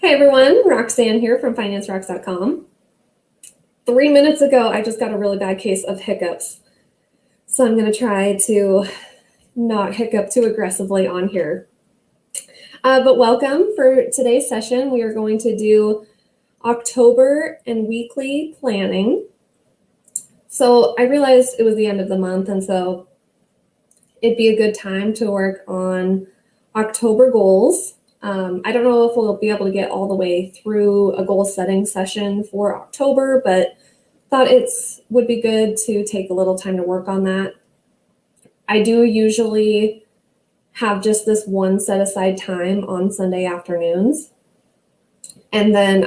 Hi everyone, Roxanne here from FinanceRocks.com. 3 minutes ago, I just got a really bad case of hiccups. So I'm going to try to not hiccup too aggressively on here. But welcome for today's session. We are going to do October and weekly planning. So I realized it was the end of the month, and so it'd be a good time to work on October goals. I don't know if we'll be able to get all the way through a goal setting session for October, but thought it would be good to take a little time to work on that. I do usually have just this one set aside time on Sunday afternoons. And then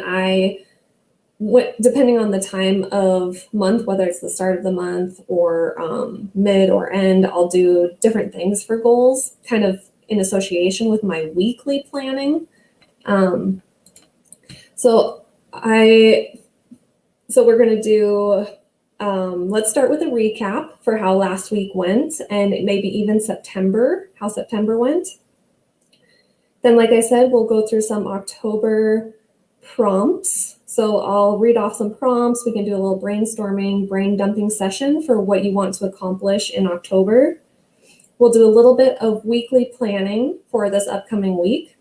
depending on the time of month, whether it's the start of the month or mid or end, I'll do different things for goals, kind of in association with my weekly planning. So we're going to do, let's start with a recap for how last week went, and maybe even how September went. Then, like I said, we'll go through some October prompts. So I'll read off some prompts. We can do a little brainstorming, brain dumping session for what you want to accomplish in October. We'll do a little bit of weekly planning for this upcoming week.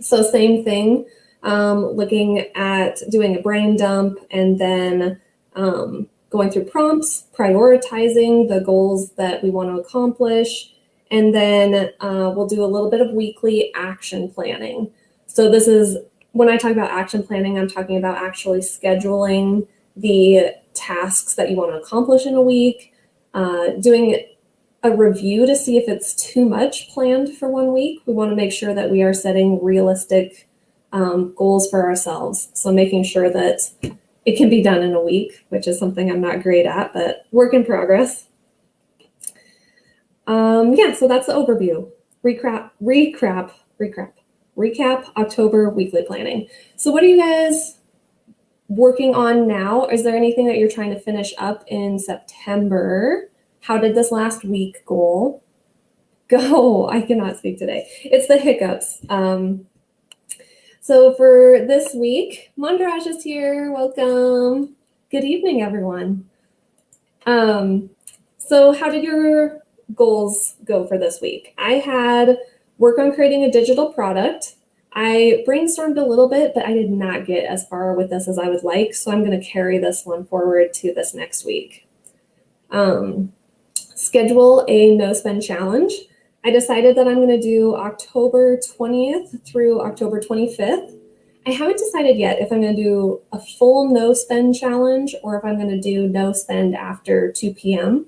So same thing, looking at doing a brain dump and then going through prompts, prioritizing the goals that we want to accomplish. And then we'll do a little bit of weekly action planning. So this is, when I talk about action planning, I'm talking about actually scheduling the tasks that you want to accomplish in a week, doing a review to see if it's too much planned for 1 week. We want to make sure that we are setting realistic goals for ourselves. So making sure that it can be done in a week, which is something I'm not great at, but work in progress. So that's the overview. Recap October weekly planning. So what are you guys working on now? Is there anything that you're trying to finish up in September? How did this last week goal go? I cannot speak today. It's the hiccups. So for this week, Mandraj is here. Welcome. Good evening, everyone. So how did your goals go for this week? I had work on creating a digital product. I brainstormed a little bit, but I did not get as far with this as I would like. So I'm going to carry this one forward to this next week. Schedule a no spend challenge. I decided that I'm going to do October 20th through October 25th. I haven't decided yet if I'm going to do a full no spend challenge or if I'm going to do no spend after 2 p.m.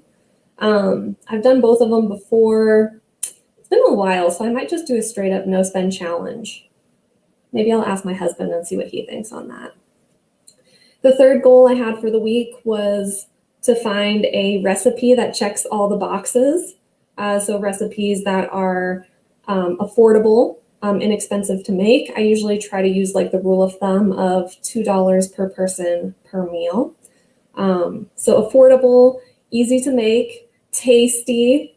I've done both of them before. It's been a while, so I might just do a straight up no spend challenge. Maybe I'll ask my husband and see what he thinks on that. The third goal I had for the week was to find a recipe that checks all the boxes. So recipes that are affordable, inexpensive to make. I usually try to use like the rule of thumb of $2 per person per meal. So affordable, easy to make, tasty,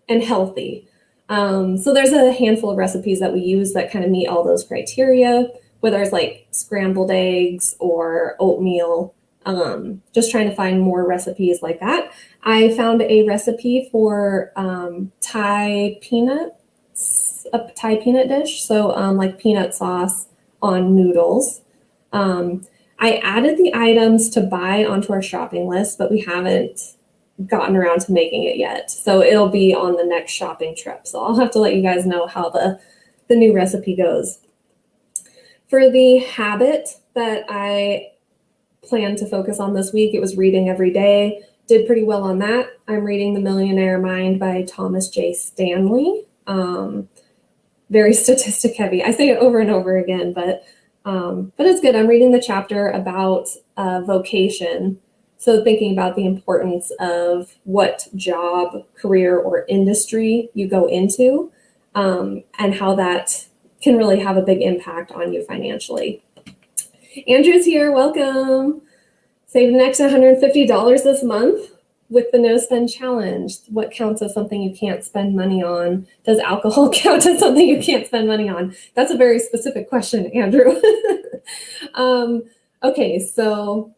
and healthy. So there's a handful of recipes that we use that kind of meet all those criteria, whether it's like scrambled eggs or oatmeal. Just trying to find more recipes like that. I found a recipe for Thai peanut dish. So like peanut sauce on noodles. I added the items to buy onto our shopping list, but we haven't gotten around to making it yet. So it'll be on the next shopping trip. So I'll have to let you guys know how the new recipe goes. For the habit that I plan to focus on this week, it was reading every day. Did pretty well on that. I'm reading The Millionaire Mind by Thomas J. Stanley. Very statistic heavy. I say it over and over again, but it's good. I'm reading the chapter about vocation. So thinking about the importance of what job, career, or industry you go into, and how that can really have a big impact on you financially. Andrew's here, welcome. Saved an extra $150 this month. with the no spend challenge, what counts as something you can't spend money on? Does alcohol count as something you can't spend money on? That's a very specific question, Andrew. Okay, so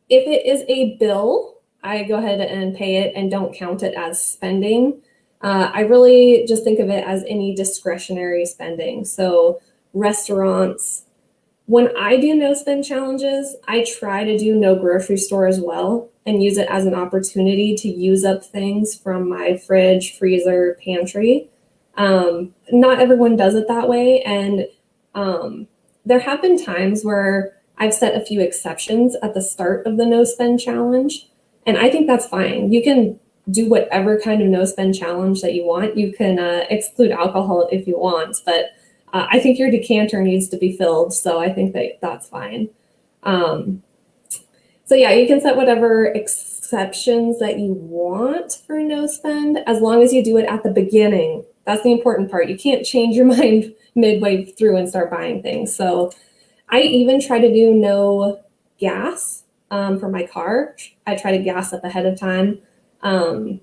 if it is a bill, I go ahead and pay it and don't count it as spending. I really just think of it as any discretionary spending. So restaurants, when I do no spend challenges, I try to do no grocery store as well and use it as an opportunity to use up things from my fridge, freezer, pantry. Not everyone does it that way. And there have been times where I've set a few exceptions at the start of the no spend challenge. And I think that's fine. You can do whatever kind of no spend challenge that you want. You can exclude alcohol if you want, but I think your decanter needs to be filled. So I think that that's fine. So yeah, you can set whatever exceptions that you want for no spend, as long as you do it at the beginning. That's the important part. You can't change your mind midway through and start buying things. So I even try to do no gas for my car. I try to gas up ahead of time and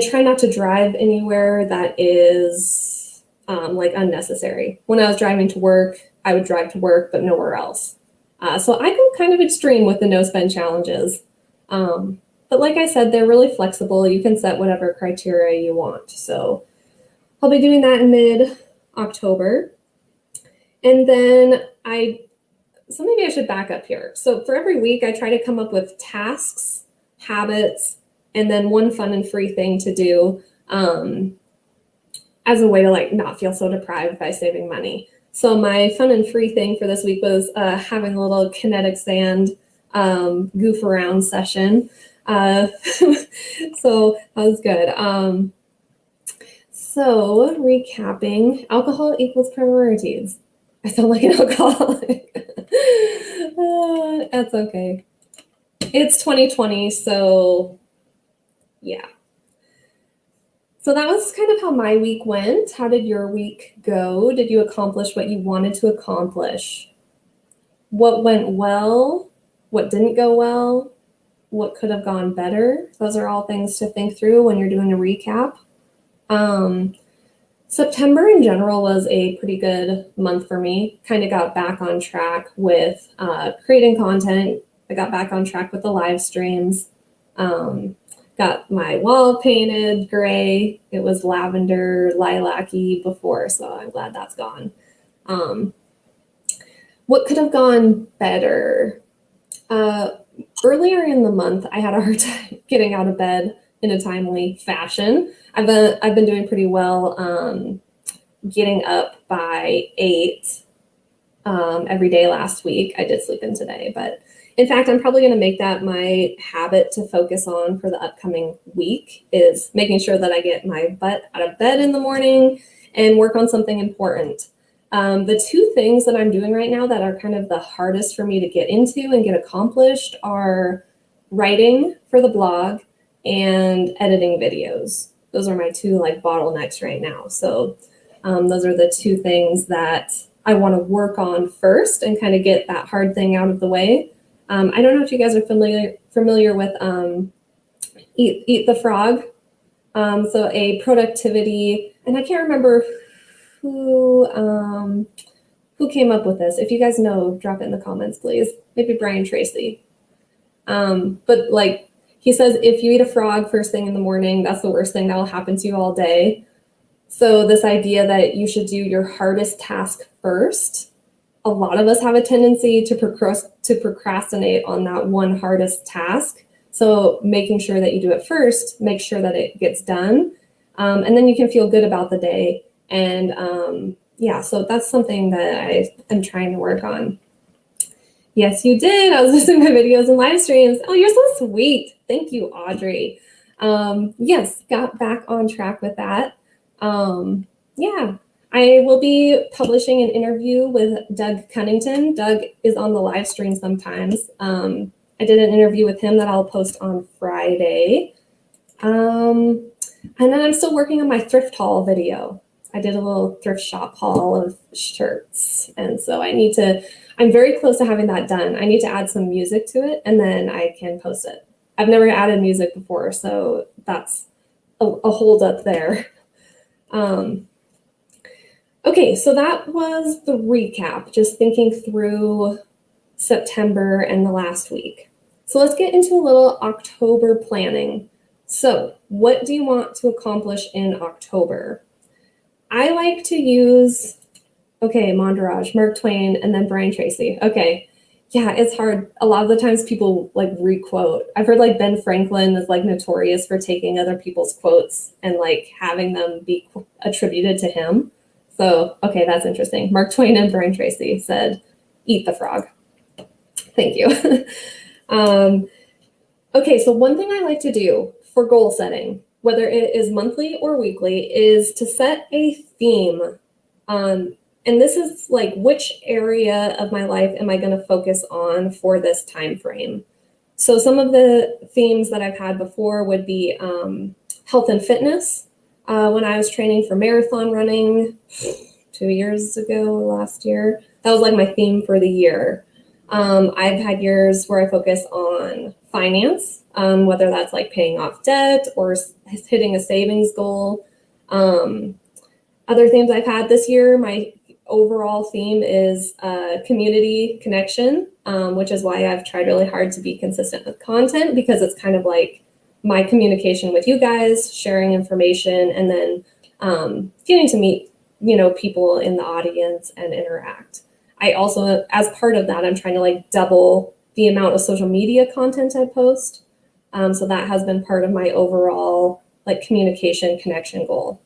try not to drive anywhere that is like unnecessary. When I was driving to work, I would drive to work, but nowhere else. So I go kind of extreme with the no spend challenges. But like I said, they're really flexible. You can set whatever criteria you want. So I'll be doing that in mid-October. And then so maybe I should back up here. So for every week, I try to come up with tasks, habits, and then one fun and free thing to do as a way to like not feel so deprived by saving money. So my fun and free thing for this week was having a little kinetic sand goof around session. So that was good. So recapping, alcohol equals priorities. I sound like an alcoholic. That's okay. It's 2020, so yeah. So that was kind of how my week went. How did your week go? Did you accomplish what you wanted to accomplish? What went well? What didn't go well? What could have gone better? Those are all things to think through when you're doing a recap. September in general was a pretty good month for me. Kind of got back on track with creating content. I got back on track with the live streams. Got my wall painted gray. It was lavender, lilac-y before, so I'm glad that's gone. What could have gone better? Earlier in the month, I had a hard time getting out of bed in a timely fashion. I've been doing pretty well getting up by 8 every day last week. I did sleep in today, but in fact, I'm probably going to make that my habit to focus on for the upcoming week, is making sure that I get my butt out of bed in the morning and work on something important. The two things that I'm doing right now that are kind of the hardest for me to get into and get accomplished are writing for the blog and editing videos. Those are my two like bottlenecks right now. So those are the two things that I want to work on first and kind of get that hard thing out of the way. I don't know if you guys are familiar with Eat the Frog. So a productivity, and I can't remember who came up with this. If you guys know, drop it in the comments, please. Maybe Brian Tracy. But like he says, if you eat a frog first thing in the morning, that's the worst thing that will happen to you all day. So this idea that you should do your hardest task first. A lot of us have a tendency to procrastinate on that one hardest task. So making sure that you do it first, make sure that it gets done, and then you can feel good about the day. And yeah, so that's something that I am trying to work on. Yes, you did. I was listening to my videos and live streams. Oh, you're so sweet. Thank you, Audrey. Yes, got back on track with that. Yeah. I will be publishing an interview with Doug Cunnington. Doug is on the live stream sometimes. I did an interview with him that I'll post on Friday. And then I'm still working on my thrift haul video. I did a little thrift shop haul of shirts. And so I'm very close to having that done. I need to add some music to it and then I can post it. I've never added music before, so that's a hold up there. Okay, so that was the recap, just thinking through September and the last week. So let's get into a little October planning. So what do you want to accomplish in October? I like to use, okay, Monderaj, Mark Twain, and then Brian Tracy. Okay, yeah, it's hard. A lot of the times people like requote. I've heard like Ben Franklin is like notorious for taking other people's quotes and like having them be attributed to him. So, okay, that's interesting. Mark Twain and Brian Tracy said, eat the frog. Thank you. Okay, so one thing I like to do for goal setting, whether it is monthly or weekly, is to set a theme. And this is like, which area of my life am I going to focus on for this time frame? So some of the themes that I've had before would be health and fitness. When I was training for marathon running 2 years ago, last year, that was like my theme for the year. I've had years where I focus on finance, whether that's like paying off debt or hitting a savings goal. Other themes I've had this year, my overall theme is community connection, which is why I've tried really hard to be consistent with content, because it's kind of like my communication with you guys, sharing information, and then getting to meet, people in the audience and interact. I also, as part of that, I'm trying to like double the amount of social media content I post. So that has been part of my overall like communication connection goal.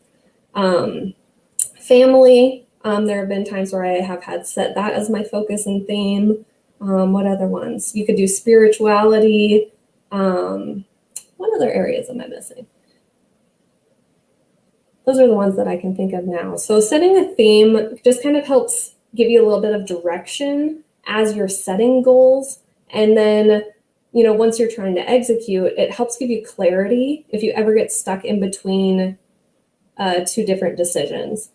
Family, there have been times where I have had set that as my focus and theme. What other ones? You could do spirituality. What other areas am I missing? Those are the ones that I can think of now. So setting a theme just kind of helps give you a little bit of direction as you're setting goals. And then, once you're trying to execute, it helps give you clarity if you ever get stuck in between two different decisions.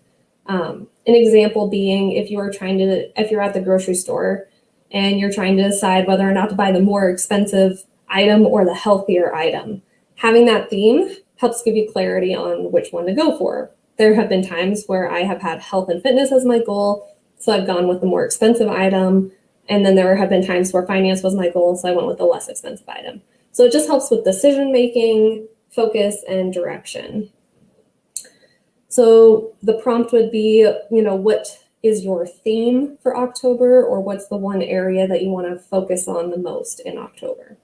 An example being if you're at the grocery store and you're trying to decide whether or not to buy the more expensive item or the healthier item, having that theme helps give you clarity on which one to go for. There have been times where I have had health and fitness as my goal, so I've gone with the more expensive item. And then there have been times where finance was my goal, so I went with the less expensive item. So it just helps with decision-making, focus, and direction. So the prompt would be, what is your theme for October, or what's the one area that you want to focus on the most in October?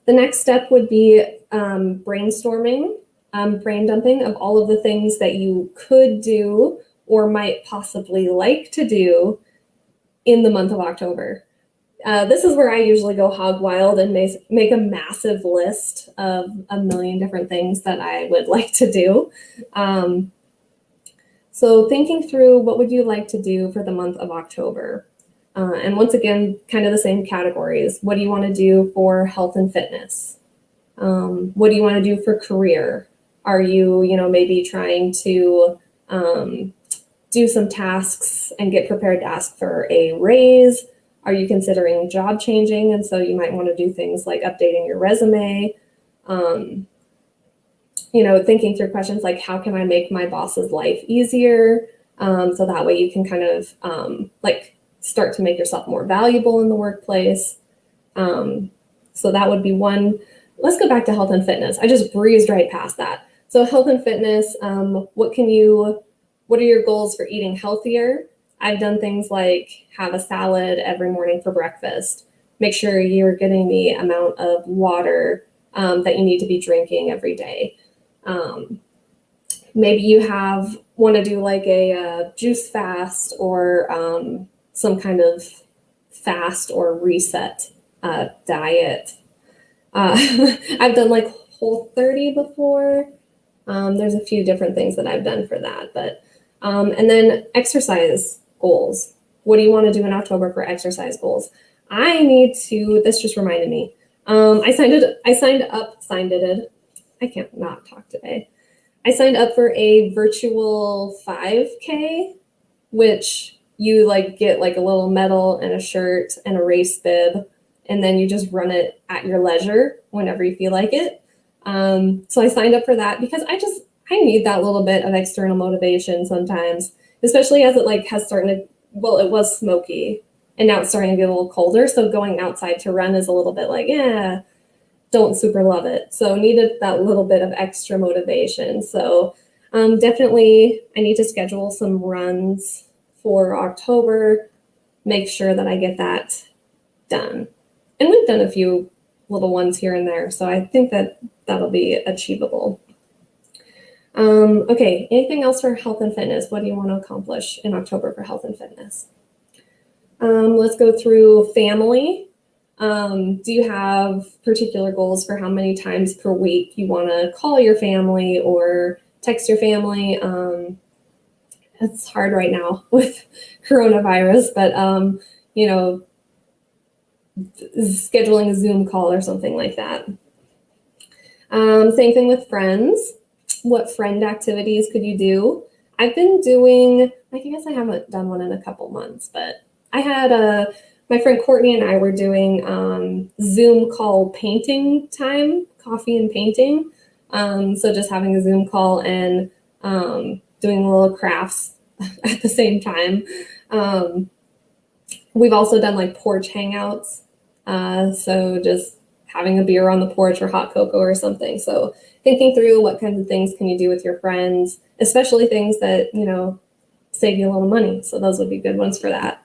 The next step would be brainstorming, brain dumping of all of the things that you could do or might possibly like to do in the month of October. This is where I usually go hog wild and make a massive list of a million different things that I would like to do. So thinking through what would you like to do for the month of October? And once again, kind of the same categories. What do you want to do for health and fitness? What do you want to do for career? Are you, maybe trying to do some tasks and get prepared to ask for a raise? Are you considering job changing? And so you might want to do things like updating your resume, thinking through questions like, how can I make my boss's life easier? So that way you can kind of start to make yourself more valuable in the workplace. So that would be one. Let's go back to health and fitness. I just breezed right past that. So health and fitness, what are your goals for eating healthier? I've done things like have a salad every morning for breakfast. Make sure you're getting the amount of water that you need to be drinking every day. Maybe you want to do like a juice fast or some kind of fast or reset diet. I've done like Whole30 before. There's a few different things that I've done for that, but and then exercise goals. What do you want to do in October for exercise goals? This just reminded me. I can't not talk today. I signed up for a virtual 5K, which you get like a little medal and a shirt and a race bib, and then you just run it at your leisure whenever you feel like it. So I signed up for that because I need that little bit of external motivation sometimes, especially as it like has started to, well, it was smoky and now it's starting to get a little colder. So going outside to run is a little bit like, yeah, don't super love it. So needed that little bit of extra motivation. So definitely I need to schedule some runs for October, make sure that I get that done. And we've done a few little ones here and there. So I think that that'll be achievable. Okay, anything else for health and fitness? What do you want to accomplish in October for health and fitness? Let's go through family. Do you have particular goals for how many times per week you want to call your family or text your family? It's hard right now with coronavirus, but you know, scheduling a Zoom call or something like that. Same thing with friends. What friend activities could you do? I've been doing, I guess I haven't done one in a couple months, but I had my friend Courtney and I were doing Zoom call painting time, coffee and painting. So just having a Zoom call and doing little crafts at the same time. We've also done like porch hangouts. So just having a beer on the porch or hot cocoa or something. So thinking through what kinds of things can you do with your friends, especially things that, you know, save you a little money. So those would be good ones for that.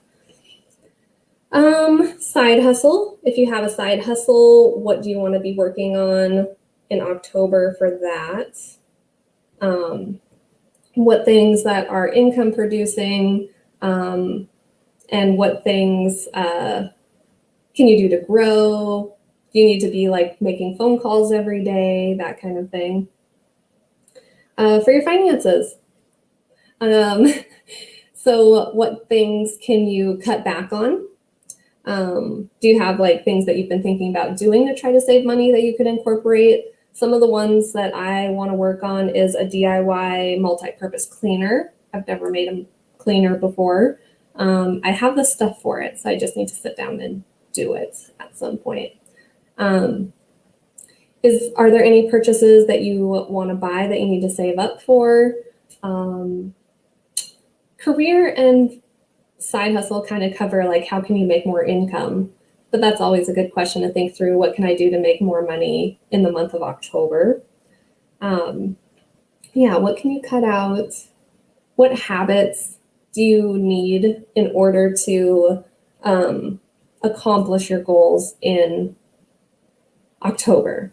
Side hustle. If you have a side hustle, what do you want to be working on in October for that? What things that are income producing, and what things can you do to grow? Do you need to be like making phone calls every day, that kind of thing? For your finances. So what things can you cut back on? Do you have like things that you've been thinking about doing to try to save money that you could incorporate? Some of the ones that I want to work on is a DIY multi-purpose cleaner. I've never made a cleaner before. I have the stuff for it, so I just need to sit down and do it at some point. Are there any purchases that you want to buy that you need to save up for? Career and side hustle kind of cover like how can you make more income, but that's always a good question to think through. What can I do to make more money in the month of October? Yeah, what can you cut out? What habits do you need in order to accomplish your goals in October?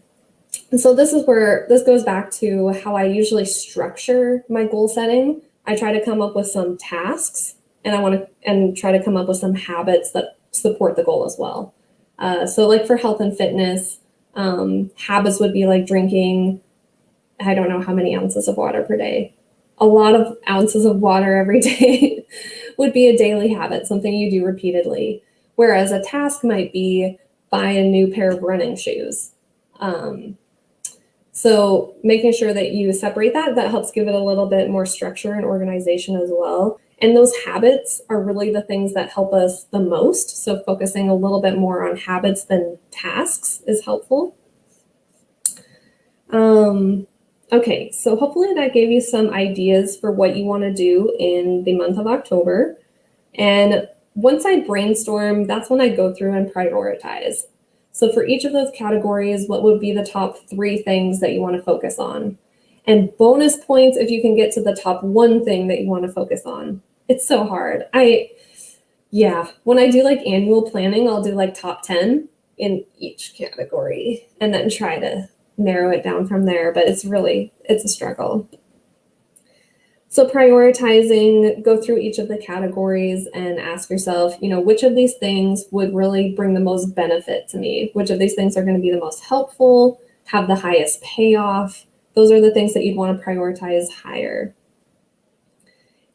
And so this is where this goes back to how I usually structure my goal setting. I try to come up with some tasks and try to come up with some habits that support the goal as well. So like for health and fitness, habits would be like drinking, I don't know how many ounces of water per day. A lot of ounces of water every day would be a daily habit, something you do repeatedly. Whereas a task might be buy a new pair of running shoes. So making sure that you separate that helps give it a little bit more structure and organization as well. And those habits are really the things that help us the most. So focusing a little bit more on habits than tasks is helpful. Okay, so hopefully that gave you some ideas for what you want to do in the month of October. And once I brainstorm, that's when I go through and prioritize. So for each of those categories, what would be the top 3 things that you want to focus on? And bonus points if you can get to the top 1 thing that you want to focus on. It's so hard. When I do like annual planning, I'll do like top 10 in each category and then try to narrow it down from there. But it's a struggle. So prioritizing, go through each of the categories and ask yourself, which of these things would really bring the most benefit to me? Which of these things are going to be the most helpful, have the highest payoff? Those are the things that you'd want to prioritize higher.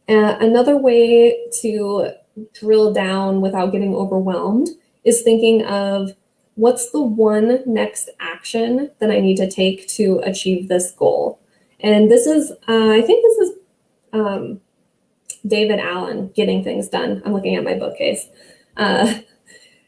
Another way to drill down without getting overwhelmed is thinking of what's the one next action that I need to take to achieve this goal. And this is, I think this is David Allen, Getting Things Done. I'm looking at my bookcase.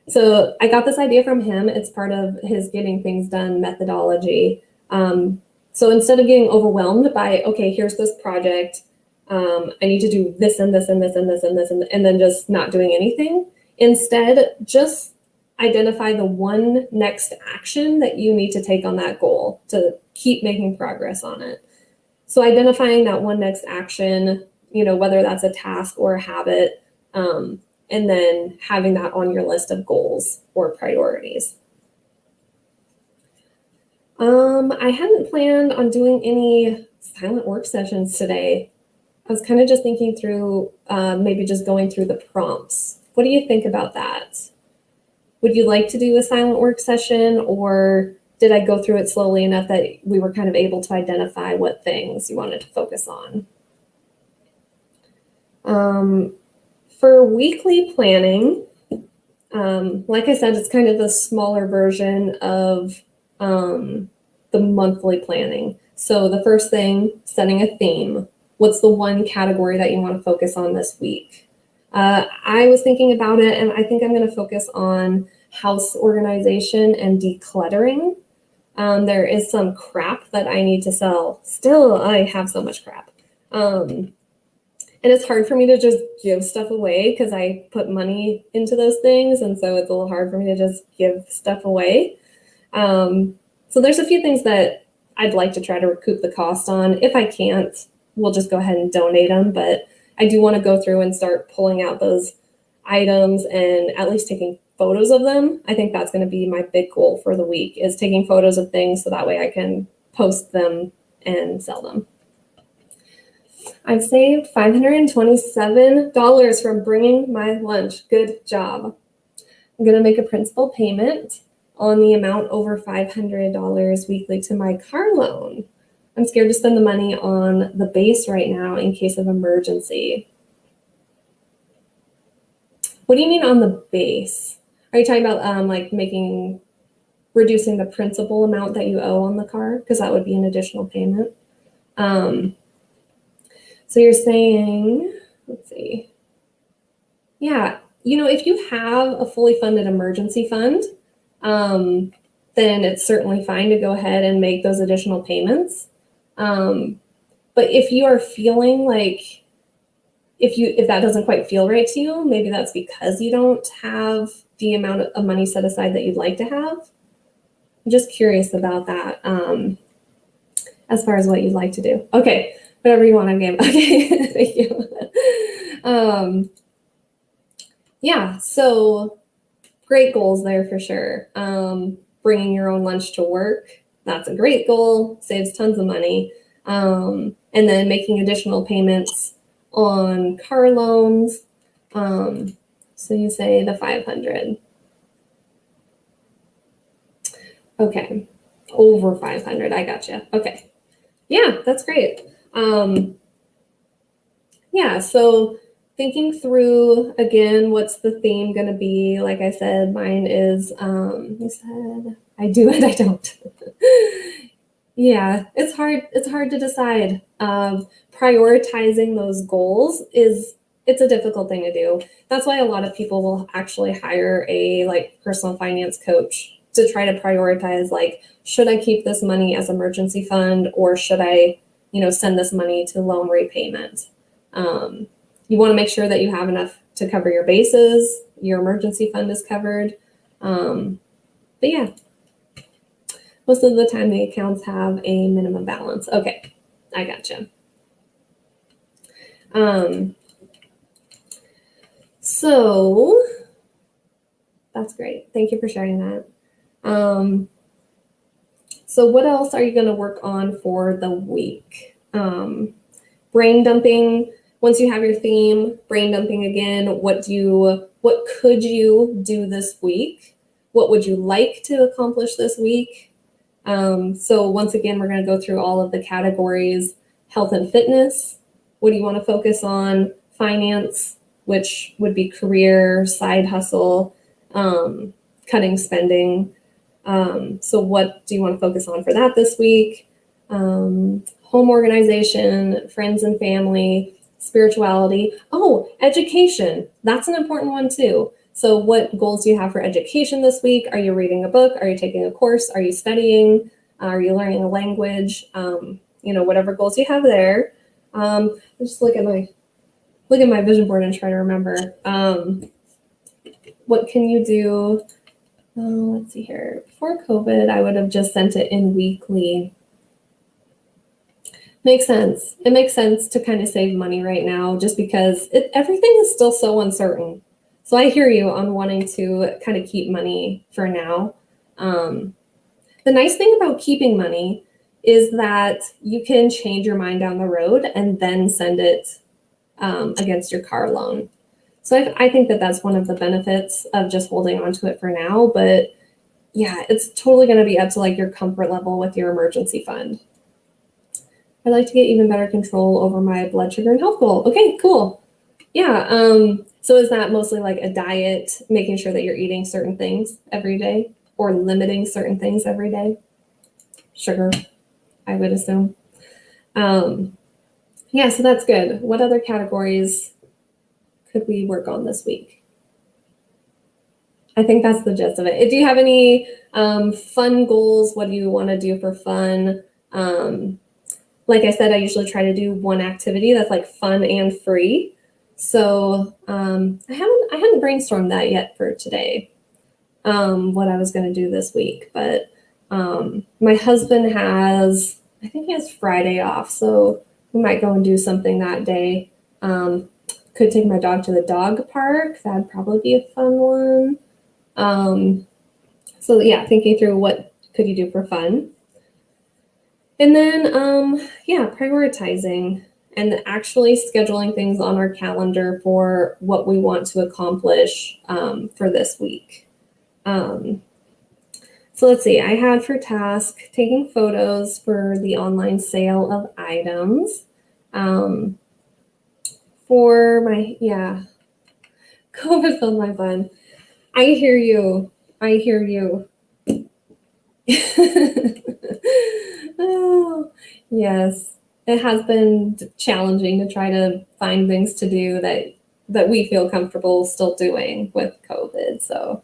So I got this idea from him. It's part of his getting things done methodology. So instead of getting overwhelmed by, okay, here's this project, I need to do this and this and this and this and this, and then just not doing anything. Instead, just identify the one next action that you need to take on that goal to keep making progress on it. So identifying that one next action, whether that's a task or a habit, and then having that on your list of goals or priorities. I hadn't planned on doing any silent work sessions today. I was kind of just thinking through maybe just going through the prompts. What do you think about that? Would you like to do a silent work session, or did I go through it slowly enough that we were kind of able to identify what things you wanted to focus on? For weekly planning, like I said, it's kind of a smaller version of the monthly planning. So the first thing, setting a theme. What's the one category that you want to focus on this week? I was thinking about it, and I think I'm going to focus on house organization and decluttering. There is some crap that I need to sell. Still, I have so much crap. And it's hard for me to just give stuff away because I put money into those things. And so it's a little hard for me to just give stuff away. So there's a few things that I'd like to try to recoup the cost on. If I can't, we'll just go ahead and donate them. But I do want to go through and start pulling out those items and at least taking photos of them. I think that's going to be my big goal for the week, is taking photos of things so that way I can post them and sell them. I've saved $527 from bringing my lunch. Good job. I'm going to make a principal payment on the amount over $500 weekly to my car loan. I'm scared to spend the money on the base right now in case of emergency. What do you mean on the base? Are you talking about reducing the principal amount that you owe on the car? Because that would be an additional payment. So you're saying, let's see. Yeah, if you have a fully funded emergency fund, then it's certainly fine to go ahead and make those additional payments. But if you are feeling like, if that doesn't quite feel right to you, maybe that's because you don't have the amount of money set aside that you'd like to have. I'm just curious about that, as far as what you'd like to do. Okay, whatever you want, I'm game. Okay, thank you. Yeah, so great goals there for sure. Bringing your own lunch to work, that's a great goal, saves tons of money. And then making additional payments on car loans. So you say the 500. Okay, over 500, I gotcha. Okay, yeah, that's great. Yeah, so thinking through, again, what's the theme going to be? Like I said, mine is, you said, I do and I don't. Yeah, it's hard to decide. Prioritizing those goals it's a difficult thing to do. That's why a lot of people will actually hire a personal finance coach to try to prioritize, should I keep this money as emergency fund, or should I, send this money to loan repayment? You want to make sure that you have enough to cover your bases, your emergency fund is covered. But yeah, most of the time the accounts have a minimum balance. Okay, I gotcha. So that's great. Thank you for sharing that. So what else are you going to work on for the week? Brain dumping. Once you have your theme, brain dumping again. What could you do this week? What would you like to accomplish this week? So once again, we're going to go through all of the categories: health and fitness. What do you want to focus on? Finance, which would be career, side hustle, cutting spending. So what do you want to focus on for that this week? Home organization, friends and family, spirituality. Oh, education. That's an important one too. So what goals do you have for education this week? Are you reading a book? Are you taking a course? Are you studying? Are you learning a language? Whatever goals you have there. Just look at my vision board and try to remember. What can you do? Let's see here. Before COVID, I would have just sent it in weekly. Makes sense. It makes sense to kind of save money right now just because everything is still so uncertain. So I hear you on wanting to kind of keep money for now. The nice thing about keeping money is that you can change your mind down the road and then send it against your car loan. So I think that that's one of the benefits of just holding on to it for now. But yeah, it's totally going to be up to like your comfort level with your emergency fund. I'd like to get even better control over my blood sugar and health goal. Okay, cool. Yeah. So is that mostly like a diet, making sure that you're eating certain things every day or limiting certain things every day? Sugar, I would assume. Yeah, so that's good. What other categories could we work on this week? I think that's the gist of it. Do you have any fun goals? What do you want to do for fun? Like I said, I usually try to do one activity that's like fun and free. So I hadn't brainstormed that yet for today, what I was going to do this week. But my husband I think he has Friday off, so we might go and do something that day. Could take my dog to the dog park. That'd probably be a fun one. So yeah, thinking through what could you do for fun. And then, prioritizing and actually scheduling things on our calendar for what we want to accomplish for this week. So let's see, I had for task taking photos for the online sale of items. For my, COVID filled my fun. I hear you. Oh, yes, it has been challenging to try to find things to do that we feel comfortable still doing with COVID. So,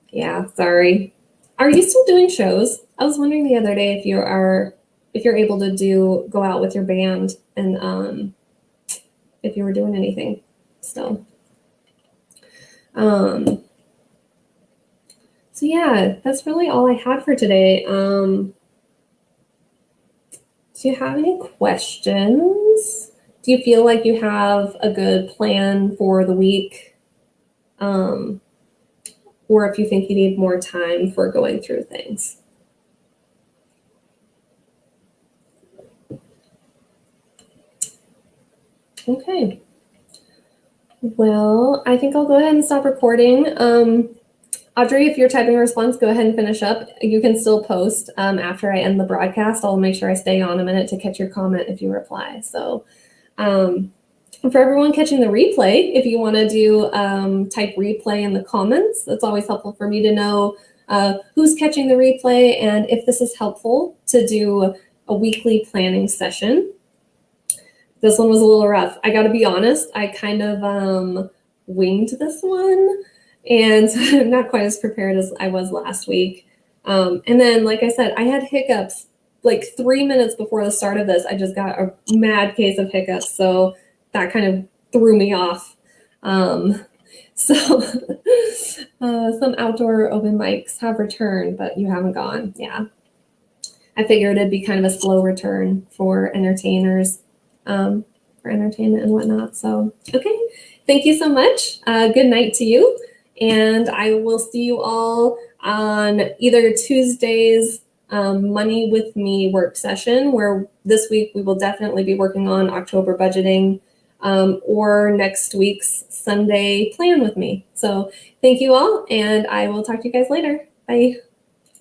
yeah, sorry. Are you still doing shows? I was wondering the other day if you're able to go out with your band and if you were doing anything still. So yeah, that's really all I had for today. Do you have any questions? Do you feel like you have a good plan for the week? Or if you think you need more time for going through things? Okay. Well, I think I'll go ahead and stop recording. Audrey, if you're typing a response, go ahead and finish up. You can still post after I end the broadcast. I'll make sure I stay on a minute to catch your comment if you reply. So for everyone catching the replay, if you want to do type replay in the comments, that's always helpful for me to know who's catching the replay and if this is helpful to do a weekly planning session. This one was a little rough. I got to be honest, I kind of winged this one. And I'm not quite as prepared as I was last week. And then, like I said, I had hiccups like 3 minutes before the start of this. I just got a mad case of hiccups. So that kind of threw me off. Some outdoor open mics have returned, but you haven't gone. Yeah. I figured it'd be kind of a slow return for entertainers, for entertainment and whatnot. So, okay. Thank you so much. Good night to you. And I will see you all on either Tuesday's Money with Me work session, where this week we will definitely be working on October budgeting, or next week's Sunday Plan with Me. So thank you all, and I will talk to you guys later. Bye.